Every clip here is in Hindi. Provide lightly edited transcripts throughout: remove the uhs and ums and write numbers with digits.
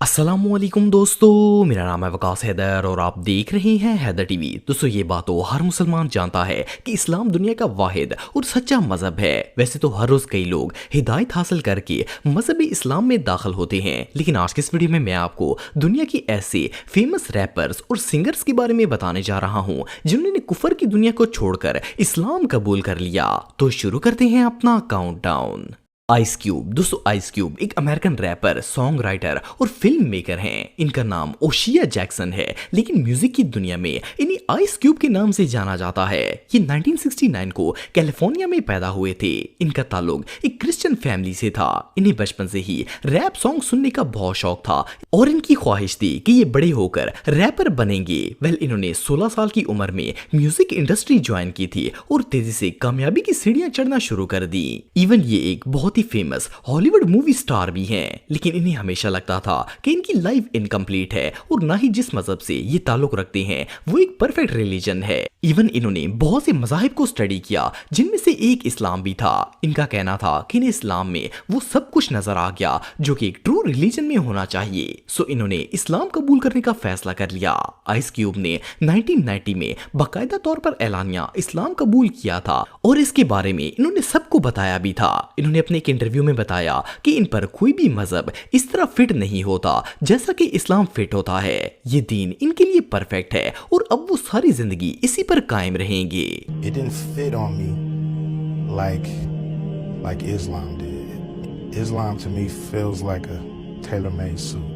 अस्सलामुअलैकुम दोस्तों, मेरा नाम है वकास हैदर और आप देख रहे हैं हैदर टीवी। दोस्तों ये बात तो हर मुसलमान जानता है कि इस्लाम दुनिया का वाहिद और सच्चा मजहब है। वैसे तो हर रोज कई लोग हिदायत हासिल करके मजहब इस्लाम में दाखिल होते हैं, लेकिन आज के इस वीडियो में मैं आपको दुनिया की ऐसे फेमस रैपर्स और सिंगर्स के बारे में बताने जा रहा हूँ जिन्होंने कुफर की दुनिया को छोड़कर इस्लाम कबूल कर लिया। तो शुरू करते हैं अपना काउंटडाउन। Ice cube. दोस्तों आइस क्यूब एक अमेरिकन रैपर, सॉन्ग राइटर और फिल्म मेकर हैं। इनका नाम ओशिया जैक्सन है, लेकिन म्यूजिक की दुनिया में इन्हें आइस क्यूब के नाम से जाना जाता है। ये 1969 को कैलिफोर्निया में पैदा हुए थे। इनका ताल्लुक एक क्रिश्चियन फैमिली से था। इन्हें बचपन से ही रैप सॉन्ग सुनने का बहुत शौक था और इनकी ख्वाहिश थी कि ये बड़े होकर रैपर बनेंगे। इन्होंने 16 साल की उम्र में म्यूजिक इंडस्ट्री ज्वाइन की थी और तेजी से कामयाबी की सीढ़ियां चढ़ना शुरू कर दी। इवन ये एक बहुत ही फेमस हॉलीवुड मूवी स्टार भी हैं, लेकिन इन्हें हमेशा लगता था कि इनकी लाइफ इनकम्प्लीट है और ना ही जिस मजहब से ये ताल्लुक रखते हैं वो एक परफेक्ट रिलीजन है। इवन इन्होंने बहुत से मजाहिब को स्टडी किया, जिनमें से एक इस्लाम भी था। इनका कहना था कि इन्हें इस्लाम में वो सब कुछ नजर आ गया जो कि एक ट्रू रिलीजन में होना चाहिए। सो इन्होंने इस्लाम कबूल करने का फैसला कर लिया। आइस क्यूब ने 1990 में बाकायदा तौर पर ऐलानिया इस्लाम कबूल किया था और इसके बारे में इन्होंने सबको बताया भी था। इन्होंने अपने एक इंटरव्यू में बताया कि इन पर कोई भी मजहब इस तरह फिट नहीं होता जैसा कि इस्लाम फिट होता है। ये दीन इनके लिए परफेक्ट है और अब वो सारी जिंदगी इसी पर कायम रहेंगे। It didn't fit on me like Islam did. Islam to me feels like a tailor-made suit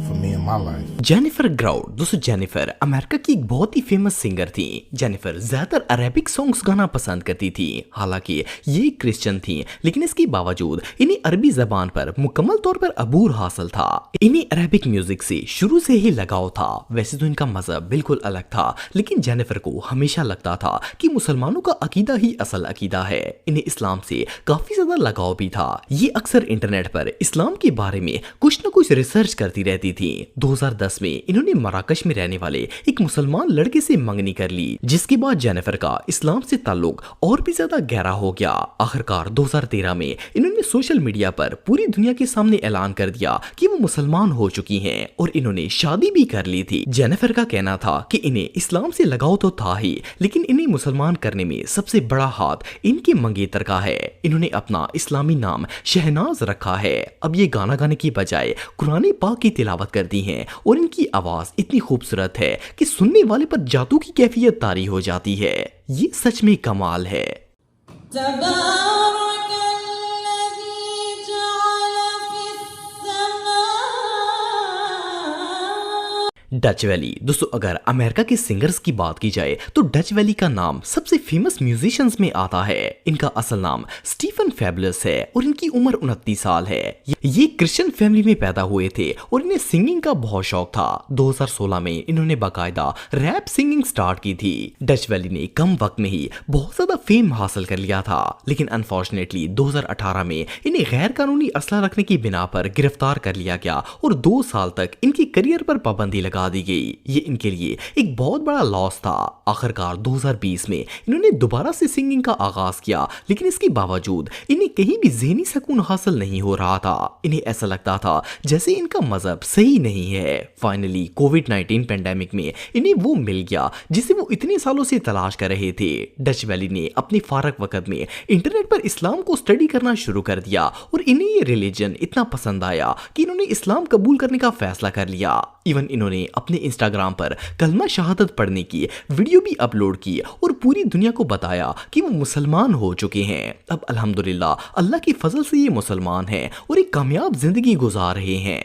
for me in my life. Jennifer ground. दोस्तों जेनिफर अमेरिका की एक बहुत ही फेमस सिंगर थी। जेनिफर ज्यादातर अरेबिक सॉन्ग्स गाना पसंद करती थी। हालांकि ये क्रिश्चियन थी, लेकिन इसके बावजूद इन्हें अरबी जबान पर मुकम्मल तौर पर अबूर हासिल था। इन्हें अरेबिक म्यूजिक से शुरू से ही लगाव था। वैसे तो इनका मजहब बिल्कुल अलग था, लेकिन जेनिफर को हमेशा लगता था कि मुसलमानों का अकीदा ही असल अकीदा है। इन्हें इस्लाम से काफी ज्यादा लगाव भी था। ये अक्सर इंटरनेट पर इस्लाम के बारे में कुछ न कुछ रिसर्च करती रहती थी। 2010 में इन्होंने मराकश में रहने वाले एक मुसलमान लड़के से मंगनी कर ली, जिसके बाद जेनिफर का इस्लाम से ताल्लुक और भी ज्यादा गहरा हो गया। आखिरकार 2013 में इन्होंने सोशल मीडिया पर पूरी दुनिया के सामने ऐलान कर दिया कि वो मुसलमान हो चुकी हैं और इन्होंने शादी भी कर ली थी। जेनिफर का कहना था कि इन्हें इस्लाम से लगाव तो था ही, लेकिन इन्हें मुसलमान करने में सबसे बड़ा हाथ इनके मंगेतर का है। इन्होंने अपना इस्लामी नाम शहनाज रखा है। अब ये गाना गाने की बजाय कुरान पाक की तिलावत करती हैं और इनकी आवाज इतनी खूबसूरत है कि सुनने वाले पर जादू की कैफियत तारी हो जाती है। ये सच में कमाल है। Dutch valley. दोस्तों अगर अमेरिका के सिंगर्स की बात की जाए तो डच वैली का नाम सबसे फेमस म्यूजिशियंस में आता है। इनका असल नाम स्टीफन फैबुलस है और इनकी उम्र 29 साल है। ये क्रिश्चियन फैमिली में पैदा हुए थे और इन्हें सिंगिंग का बहुत शौक था। 2016 में इन्होंने बाकायदा रैप सिंगिंग स्टार्ट की थी। डच वैली ने कम वक्त में ही बहुत ज्यादा फेम हासिल कर लिया था, लेकिन अनफॉर्चुनेटली 2018 में इन्हें गैर कानूनी असला रखने की बिना पर गिरफ्तार कर लिया गया और 2 साल तक इनके करियर पर पाबंदी लगा दी गई। ये इनके लिए एक बहुत बड़ा लॉस था। आखिरकार 2020 में इन्होंने दोबारा से सिंगिंग का आगाज किया, लेकिन इसके बावजूद इन्हें कहीं भी ज़हनी सुकून हासिल नहीं हो रहा था। इन्हें ऐसा लगता था जैसे इनका मजहब सही नहीं है। फाइनली कोविड-19 पेंडेमिक में इन्हें वो मिल गया जिसे वो इतने सालों से तलाश कर रहे थे। डच वैली ने अपने फारग वक्त में इंटरनेट पर इस्लाम को स्टडी करना शुरू कर दिया और इन्हें ये रिलीजन इतना पसंद आया कि इन्होंने इस्लाम कबूल करने का फैसला कर लिया। इवन इन्होंने अपने इंस्टाग्राम पर कलमा शहादत पढ़ने की वीडियो भी अपलोड की और पूरी दुनिया को बताया कि वो मुसलमान हो चुके हैं। अब अल्हम्दुलिल्लाह अल्लाह की फजल से ये मुसलमान हैं और एक कामयाब जिंदगी गुजार रहे हैं।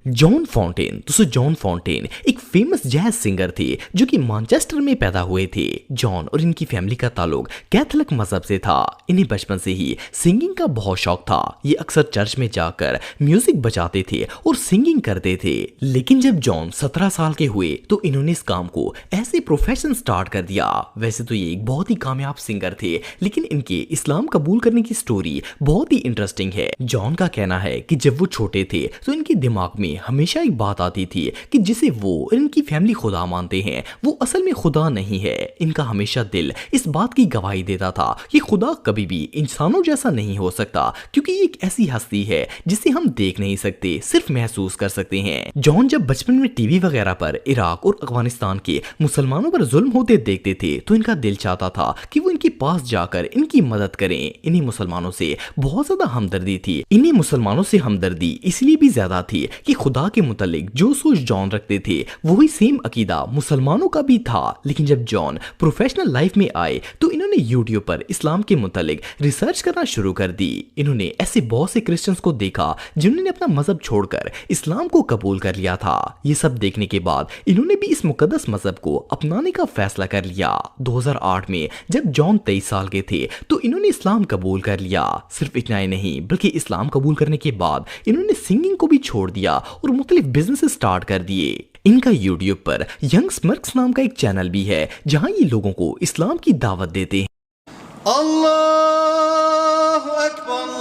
John Fontaine. दोस्तों जॉन फॉन्टेन एक फेमस जैज सिंगर थे जो कि मैनचेस्टर में पैदा हुए थे। जॉन और इनकी फैमिली का ताल्लुक कैथोलिक मजहब से था। इन्हें बचपन से ही सिंगिंग का बहुत शौक था। ये अक्सर चर्च में जाकर म्यूजिक बजाते थे और सिंगिंग करते थे। लेकिन जब जॉन 17 साल के हुए तो इन्होंने इस काम को ऐसे प्रोफेशन स्टार्ट कर दिया। वैसे तो ये एक बहुत ही कामयाब सिंगर थे, लेकिन इनके इस्लाम कबूल करने की स्टोरी बहुत ही इंटरेस्टिंग है। जॉन का कहना है कि जब वो छोटे थे तो इनके दिमाग में में हमेशा एक बात आती थी कि जिसे वो और इनकी फैमिली खुदा मानते हैं वो असल में खुदा नहीं है। इनका हमेशा दिल इस बात की गवाही देता था कि खुदा कभी भी इंसानों जैसा नहीं हो सकता, क्योंकि ये एक ऐसी हस्ती है जिसे हम देख नहीं सकते, सिर्फ महसूस कर सकते हैं। जॉन जब बचपन में टीवी वगैरह पर इराक और अफगानिस्तान के मुसलमानों पर जुल्म होते देखते थे तो इनका दिल चाहता था कि वो इनके पास जाकर इनकी मदद करें। इन्हीं मुसलमानों से बहुत ज्यादा हमदर्दी थी। इन्हीं मुसलमानों से हमदर्दी इसलिए भी ज्यादा थी कि खुदा के मुतालिक जो सोच जॉन रखते थे वही सेम अकीदा मुसलमानों का भी था। लेकिन जब जॉन प्रोफेशनल लाइफ में आए तो इन्होंने यूट्यूब पर इस्लाम के मुतालिक रिसर्च करना शुरू कर दी। इन्होंने ऐसे बहुत से क्रिश्चियंस को देखा जिन्होंने अपना मजहब छोड़कर इस्लाम को कबूल कर लिया था। ये सब देखने के बाद इन्होंने भी इस मुकद्दस मजहब को अपनाने का फैसला कर लिया। 2008 में जब जॉन 23 साल के थे तो इन्होंने इस्लाम कबूल कर लिया। सिर्फ इतना ही नहीं बल्कि इस्लाम कबूल करने के बाद इन्होंने सिंगिंग को भी छोड़ दिया और मुख्तलिफ बिजनेस स्टार्ट कर दिए। इनका यूट्यूब पर यंग स्मर्क्स नाम का एक चैनल भी है जहां ये लोगों को इस्लाम की दावत देते हैं। अल्लाहु अकबर,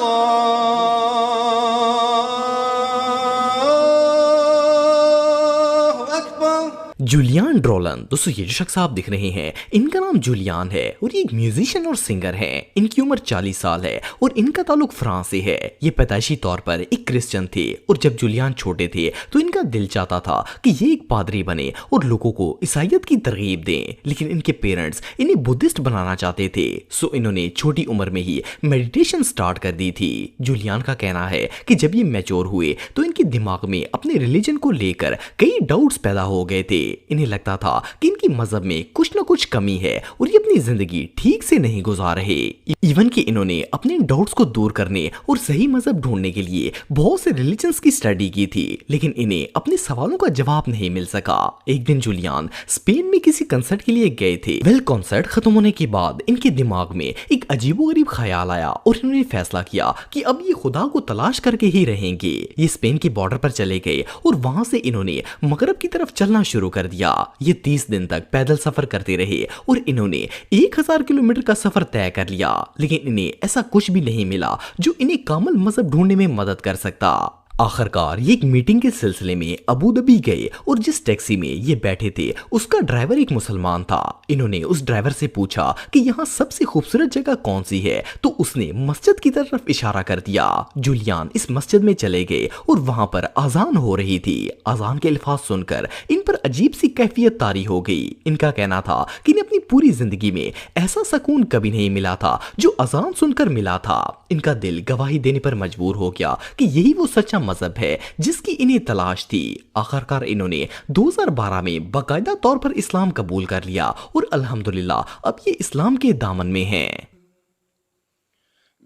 अल्लाहु अकबर। जूलियन ड्रोलन, दोस्तों ये जो शख्स आप दिख रहे हैं इनका नाम जूलियन है और ये एक म्यूजिशियन और सिंगर हैं। इनकी उम्र 40 साल है और इनका ताल्लुक फ्रांस से है। ये पैदाइशी तौर पर एक क्रिश्चियन थे और जब जूलियन छोटे थे तो इनका दिल चाहता था कि ये एक पादरी बने और लोगों को ईसाईयत की तरगीब दें, लेकिन इनके पेरेंट्स इन्हें बुद्धिस्ट बनाना चाहते थे। सो इन्होंने छोटी उम्र में ही मेडिटेशन स्टार्ट कर दी थी। जूलियन का कहना है कि जब ये मैच्योर हुए तो इनके दिमाग में अपने रिलीजन को लेकर कई डाउट्स पैदा हो गए थे। इन्हें लगता था कि इनकी मजहब में कुछ ना कुछ कमी है और ये अपनी जिंदगी ठीक से नहीं गुजार रहे। इवन कि इन्होंने अपने डाउट्स को दूर करने और सही मजहब ढूंढने के लिए बहुत से रिलीजन्स की स्टडी की थी, लेकिन इन्हें अपने सवालों का जवाब नहीं मिल सका। एक दिन जूलियन स्पेन में किसी कंसर्ट के लिए गए थे। कंसर्ट खत्म होने के बाद इनके दिमाग में एक अजीबोगरीब ख्याल आया और इन्होंने फैसला किया कि अब ये खुदा को तलाश करके ही रहेंगे। ये स्पेन के बॉर्डर पर चले गए और वहां से इन्होंने मगरब की तरफ चलना शुरू कर दिया। ये 30 दिन तक पैदल सफर करते रहे और इन्होंने 1000 किलोमीटर का सफर तय कर लिया, लेकिन इन्हें ऐसा कुछ भी नहीं मिला जो इन्हें कामिल मजहब ढूंढने में मदद कर सकता। आखिरकार ये एक मीटिंग के सिलसिले में अबू धाबी गए और जिस टैक्सी में ये बैठे थे उसका ड्राइवर एक मुसलमान था। इन्होंने उस ड्राइवर से पूछा कि यहाँ सबसे खूबसूरत जगह कौन सी है, तो उसने मस्जिद की तरफ इशारा कर दिया। जूलियन इस मस्जिद में चले गए और वहां पर अजान हो रही थी। अजान के अल्फाज सुनकर इन पर अजीब सी कैफियत तारी हो गई। इनका कहना था कि इन्हें अपनी पूरी जिंदगी में ऐसा सुकून कभी नहीं मिला था जो अजान सुनकर मिला था। इनका दिल गवाही देने पर मजबूर हो गया कि यही वो सच्चा मजहब है जिसकी इन्हें तलाश थी। आखिरकार इन्होंने 2012 में बाकायदा तौर पर इस्लाम कबूल कर लिया और अल्हम्दुलिल्लाह अब ये इस्लाम के दामन में हैं।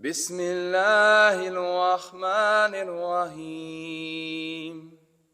बिस्मिल्लाहिर रहमानिर रहीम।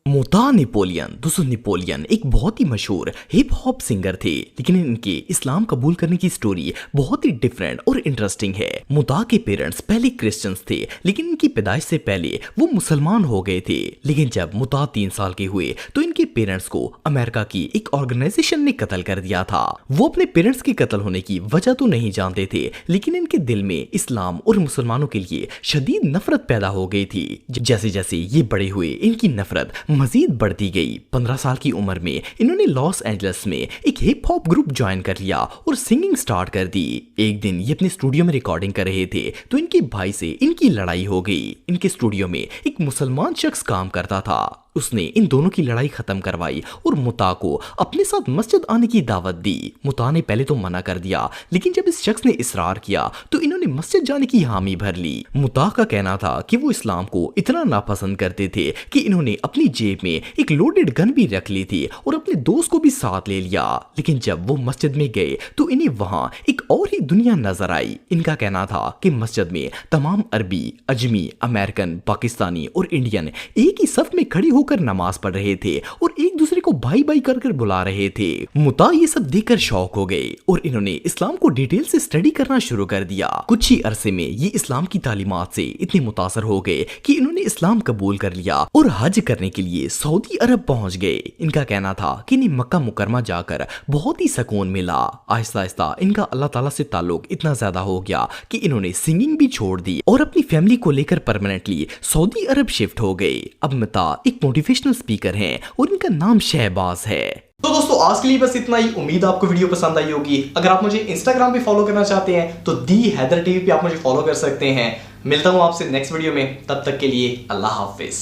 मुता नेपोलियन, दोस्तों नेपोलियन एक बहुत ही मशहूर हिप हॉप सिंगर थे, लेकिन इनके इस्लाम कबूल करने की स्टोरी बहुत ही डिफरेंट और इंटरेस्टिंग है। मुता के पेरेंट्स पहले क्रिश्चियंस थे, लेकिन इनकी पैदाइश से पहले वो मुसलमान हो गए थे। लेकिन जब मुता 3 साल के हुए तो इनके पेरेंट्स को अमेरिका की एक ऑर्गेनाइजेशन ने कत्ल कर दिया था। वो अपने पेरेंट्स के कत्ल होने की वजह तो नहीं जानते थे, लेकिन इनके दिल में इस्लाम और मुसलमानों के लिए शदीद नफरत पैदा हो गई थी। जैसे जैसे ये बड़े हुए इनकी नफरत मजीद बढ़ती गई। 15 साल की उम्र में इन्होंने लॉस एंजल्स में एक हिप हॉप ग्रुप ज्वाइन कर लिया और सिंगिंग स्टार्ट कर दी। एक दिन ये अपने स्टूडियो में रिकॉर्डिंग कर रहे थे तो इनके भाई से इनकी लड़ाई हो गई। इनके स्टूडियो में एक मुसलमान शख्स काम करता था। उसने इन दोनों की लड़ाई खत्म करवाई और मुता को अपने साथ मस्जिद आने की दावत दी। मुता ने पहले तो मना कर दिया, लेकिन जब इस शख्स ने इसरार किया तो इन्होंने मस्जिद जाने की हामी भर ली। मुता का कहना था कि वो इस्लाम को इतना नापसंद करते थे कि इन्होंने अपनी जेब में एक लोडेड गन भी रख ली थी और अपने दोस्त को भी साथ ले लिया। लेकिन जब वो मस्जिद में गए तो इन्हें वहां एक और ही दुनिया नजर आई। इनका कहना था कि मस्जिद में तमाम अरबी, अजमी, अमेरिकन, पाकिस्तानी और इंडियन एक ही सफ में खड़े होकर नमाज पढ़ रहे थे और एक दूसरे को भाई भाई कर बुला रहे थे। मुता ये सब देखकर शौक हो गए और इन्होंने इस्लाम को डिटेल से स्टडी करना शुरू कर दिया। कुछ ही अरसे में ये इस्लाम की तालीमात से इतने मुतासर हो गए कि इन्होंने इस्लाम कबूल कर लिया और हज करने के लिए सऊदी अरब पहुंच गए। इनका कहना था कि इन्हें मक्का मुकरमा जाकर बहुत ही सुकून मिला। आहिस्ता आहिस्ता इनका अल्लाह ताला से ताल्लुक इतना ज्यादा हो गया कि इन्होंने सिंगिंग भी छोड़ दी और अपनी फैमिली को लेकर परमानेंटली सऊदी अरब शिफ्ट हो गए। अब मुता एक मोटिवेशनल स्पीकर हैं और इनका नाम शहबाज है। तो दोस्तों आज के लिए बस इतना ही। उम्मीद आपको वीडियो पसंद आई होगी। अगर आप मुझे इंस्टाग्राम पे फॉलो करना चाहते हैं तो दी हैदर टीवी पे आप मुझे फॉलो कर सकते हैं। मिलता हूं आपसे नेक्स्ट वीडियो में, तब तक के लिए अल्लाह हाफिज।